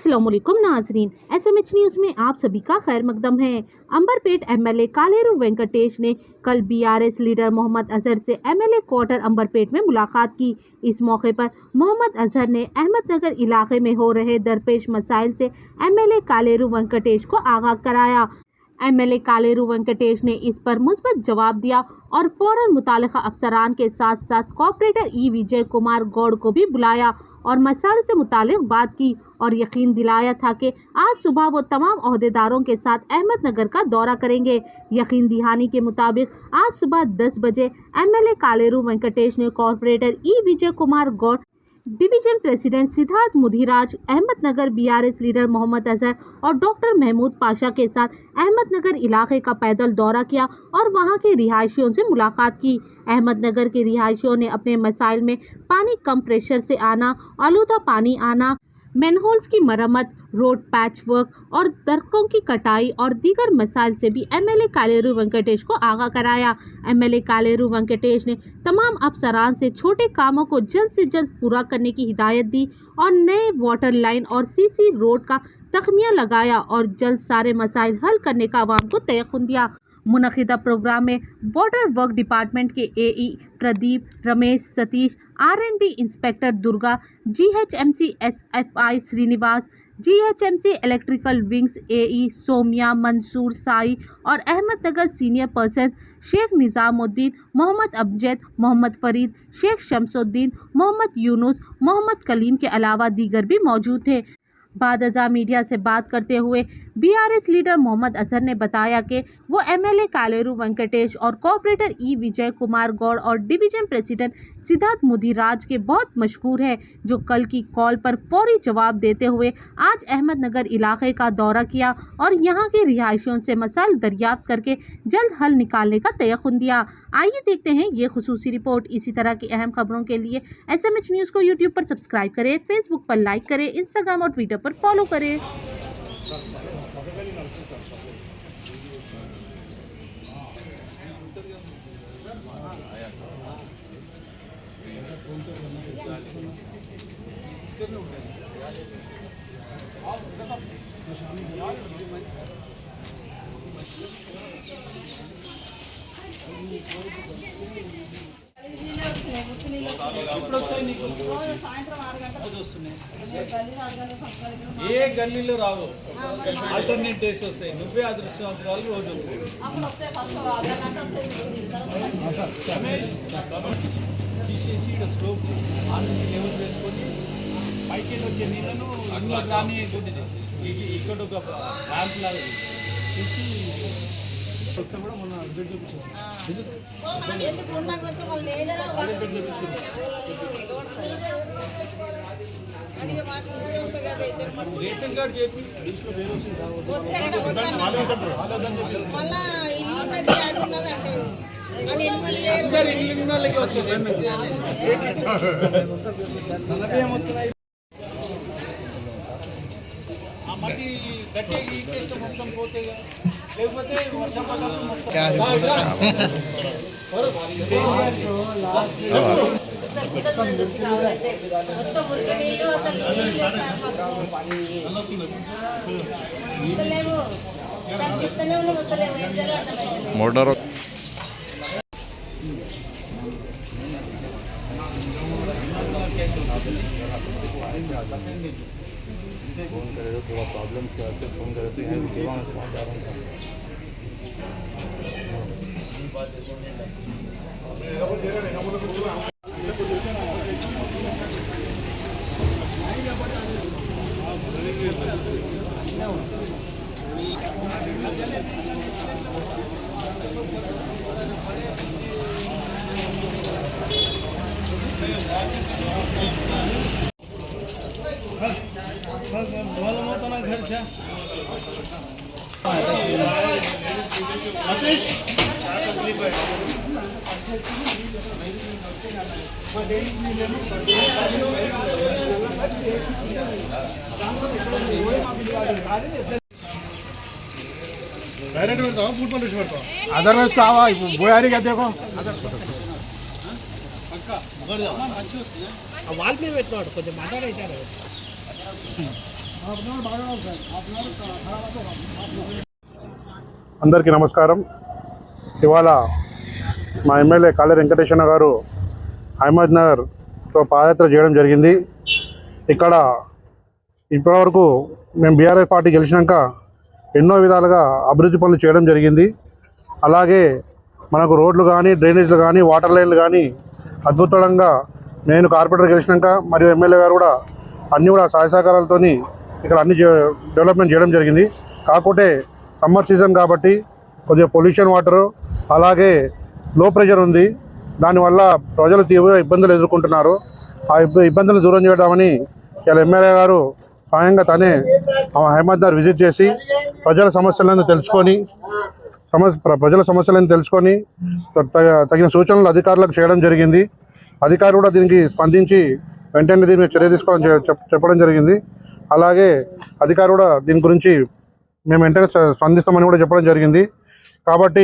अस्सलामुअलैकुम नाजरीन, SMH news में आप सभी का खैर मकदम है। अंबरपेट MLA कालेरू वेंकटेश ने कल BRS लीडर मोहम्मद अजहर से MLA क्वार्टर अंबरपेट में मुलाकात की। इस मौके पर मोहम्मद अजहर ने अहमदनगर इलाके में हो रहे दरपेश मसाइल से MLA कालेरू वेंकटेश को आगाह कराया। MLA कालेरू वेंकटेश ने इस पर मुस्बत जवाब दिया और फौरन मुतालिका अफसरान के साथ साथ कॉर्पोरेटर E विजय कुमार गौड़ को भी बुलाया और मसाइल से मुतालिक बात की और यकीन दिलाया था कि आज सुबह वो तमाम ओहदेदारों के साथ अहमदनगर का दौरा करेंगे। यकीन दहानी के मुताबिक आज सुबह 10 बजे MLA कालेरू वेंकटेश ने corporator E Vijay Kumar Goud, division president Siddharth Mudiraj, Ahmednagar BRS leader Mohammed Azhar और डॉक्टर महमूद पाशा के साथ अहमदनगर इलाके का पैदल दौरा किया और वहां के रिहायशियों से मुलाकात की। अहमदनगर के रिहायशियों ने अपने मसाइल में पानी कम प्रेशर से आना, आलूदा पानी आना, मैनहोल्स की मरम्मत, रोड पैच वर्क और दरख्तों की कटाई और दीगर मसाइल से भी MLA कालेरू वेंकटेश को आगाह कराया। MLA कालेरू वेंकटेश ने तमाम अफसरान से छोटे कामों को जल्द से जल्द पूरा करने की हिदायत दी और नए वाटर लाइन और CC रोड का तख्मिया लगाया और जल्द सारे मसाइल हल करने का आवाम को तयक़ुन दिया। मुनक़िदा प्रोग्राम में वाटर वर्क डिपार्टमेंट के AE Pradeep, Ramesh, Satish, R&B inspector Durga, GHMC SFI Srinivas, GHMC electrical wings AE Somiya, Mansoor, Sai और अहमदनगर सीनियर पर्सन शेख निज़ामुद्दीन, मोहम्मद अमजद, मोहम्मद फरीद, शेख शमसुद्दीन, मोहम्मद यूनुस, मोहम्मद कलीम के अलावा दीगर भी मौजूद थे। बाद अज़ा मीडिया से बात करते हुए BRS लीडर मोहम्मद अजहर ने बताया कि वो MLA कालेरू वेंकटेश और कॉर्पोरेटर E विजय कुमार गौड़ और डिवीजन प्रेसिडेंट सिद्धार्थ मुदिराज के बहुत मशहूर है, जो कल की कॉल पर फौरी जवाब देते हुए आज अहमदनगर इलाके का दौरा किया और यहाँ के रिहायशियों से मसाइल दरियाफ्त करके जल्द हल निकालने का तयक़ुन दिया। आइए देखते हैं ये खुसूसी रिपोर्ट। इसी तरह की अहम खबरों के लिए SMH न्यूज़ को YouTube पर सब्सक्राइब करें, फेसबुक पर लाइक करें, इंस्टाग्राम और ट्विटर पर फॉलो करें। ఏ గల్లీలో రావు, ఆల్టర్నేట్ డేస్ వస్తాయి. నువ్వే అదృష్టవంతురాలు. రోజు తీసేసి స్లోప్ లెవెల్ వేసుకొని పైకి వచ్చే నీళ్ళను అందులో కానీ ఇక్కడ ఒక ర్యాంప్ లాగా తీసి వస్తే కూడా మొన్న బెడ్ చూపించారు. రేషన్ కార్డు చెప్పి దీంట్లో పేరు వచ్చింది అందరు ఇల్లు వాళ్ళకి వచ్చింది. ఏమొచ్చినాయి మట్టి గట్టి ఈకేస్తే మొత్తం పోతే, లేకపోతే వర్షం मोटर फोन करे तो थोड़ा प्रॉब्लम के वास्ते फोन करे तो यहाँ पहुँचा रहा हूँ। घरच्या अदरवाइज तो आवा बोयारी का देखो वाल में పెట్టినాడు కొంచెం మాట్లాడైతారు అందరికీ నమస్కారం. ఇవాళ మా ఎమ్మెల్యే కాలేరు వెంకటేశ్వర గారు అహ్మద్ నగర్లో పాదయాత్ర చేయడం జరిగింది. ఇక్కడ ఇప్పటివరకు మేము బీఆర్ఎస్ పార్టీ గెలిచినాక ఎన్నో విధాలుగా అభివృద్ధి పనులు చేయడం జరిగింది. అలాగే మనకు రోడ్లు కానీ, డ్రైనేజ్లు కానీ, వాటర్ లైన్లు కానీ అద్భుతంగా నేను కార్పొరేటర్ గెలిచినాక మరియు ఎమ్మెల్యే గారు కూడా అన్నీ కూడా సహాయ సహకారాలతో ఇక్కడ అన్ని డెవలప్మెంట్ చేయడం జరిగింది. కాకపోతే సమ్మర్ సీజన్ కాబట్టి కొద్దిగా పొల్యూషన్ వాటరు అలాగే లో ప్రెషర్ ఉంది. దానివల్ల ప్రజలు తీవ్ర ఇబ్బందులు ఎదుర్కొంటున్నారు. ఆ ఇబ్బందులు దూరం చేయడామని ఇలా ఎమ్మెల్యే గారు స్వయంగా తనే అహ్మద్ నగర్ విజిట్ చేసి ప్రజల సమస్యలను తెలుసుకొని తగిన సూచనలు అధికారులకు చేయడం జరిగింది. అధికారులు కూడా దీనికి స్పందించి వెంటనే దీని మీద చర్య తీసుకోవాలని చెప్పడం జరిగింది. అలాగే అధికారులు కూడా దీని గురించి మేము వెంటనే స్పందిస్తామని కూడా చెప్పడం జరిగింది. కాబట్టి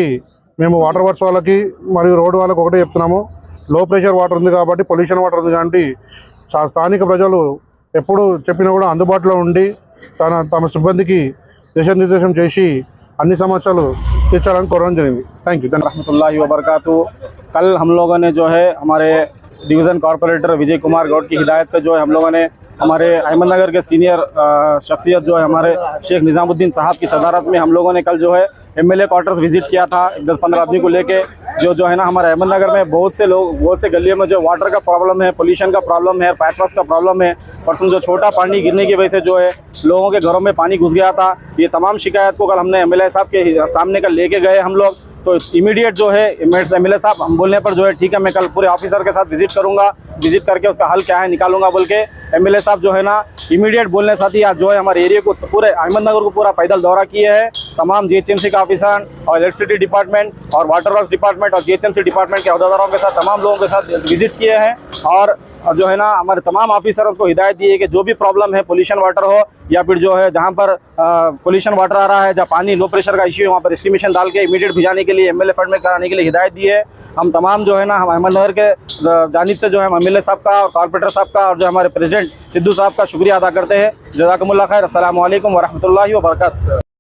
మేము వాటర్ వర్క్స్ వాళ్ళకి మరియు రోడ్డు వాళ్ళకి ఒకటే చెప్తున్నాము, లో ప్రెషర్ వాటర్ ఉంది కాబట్టి, పొల్యూషన్ వాటర్ ఉంది కాబట్టి స్థానిక ప్రజలు ఎప్పుడు చెప్పినా కూడా అందుబాటులో ఉండి తమ సిబ్బందికి దిశానిర్దేశం చేసి అన్ని సమస్యలు తీర్చాలని కోరడం జరిగింది. థ్యాంక్ యూ रहमतुल्लाहि व बरकातहू। कल हम लोगों ने जो है हमारे डिवीज़न कॉर्पोरेटर विजय कुमार गौड़ की हिदायत पे जो है हम लोगों ने हमारे अहमदनगर के सीनियर शख्सियत जो है हमारे शेख निज़ामुद्दीन साहब की सदारत में हम लोगों ने कल जो है एमएलए क्वार्टर्स विजिट किया था 10-15 आदमी को लेके। जो है ना हमारे अहमदनगर में बहुत से गलियों में जो वाटर का प्रॉब्लम है, पोल्यूशन का प्रॉब्लम है, पैचवाश का प्रॉब्लम है। परसों जो छोटा पानी गिरने की वजह से जो है लोगों के घरों में पानी घुस गया था। ये तमाम शिकायत को कल हमने एमएलए साहब के सामने कल लेके गए हम लोग। तो इमीडिएट जो है एमएलए साहब हम बोलने पर जो है ठीक है मैं कल पूरे ऑफिसर के साथ विजिट करूंगा, विजिट करके उसका हल क्या है निकालूंगा बोल के एमएलए साहब जो है ना इमीडिएट बोलने साथ ही आज जो है हमारे एरिया को पूरे अहमदनगर को पूरा पैदल दौरा किए हैं। तमाम जीएचएमसी का ऑफिसर और इलेक्ट्रिसिटी डिपार्टमेंट और वाटर वर्क्स डिपार्टमेंट और जीएचएमसी डिपार्टमेंट के अहदेदारों के साथ तमाम लोगों के साथ विजिट किए हैं। और जो है ना हमारे तमाम ऑफिसरों को हिदायत दी है कि जो भी प्रॉब्लम है, पोल्यूशन वाटर हो या फिर जो है जहाँ पर पोल्यूशन वाटर आ रहा है, जहाँ पानी लो प्रेशर का इश्यू है, वहाँ पर एस्टिमेशन डाल के इमीडिएट भिजाने के लिए एमएलए फंड में कराने के लिए हिदायत दी है। हम तमाम जो है ना हम अहमदनगर के जानिब से जो है एमएलए साहब का और कॉर्पोरेटर साहब का और जो हमारे प्रेसिडेंट सिद्धू साहब का शुक्रिया अदा करते हैं। जज़ाकुमुल्लाह खैर। अस्सलामु अलैकुम व रहमतुल्लाहि व बरकातहू।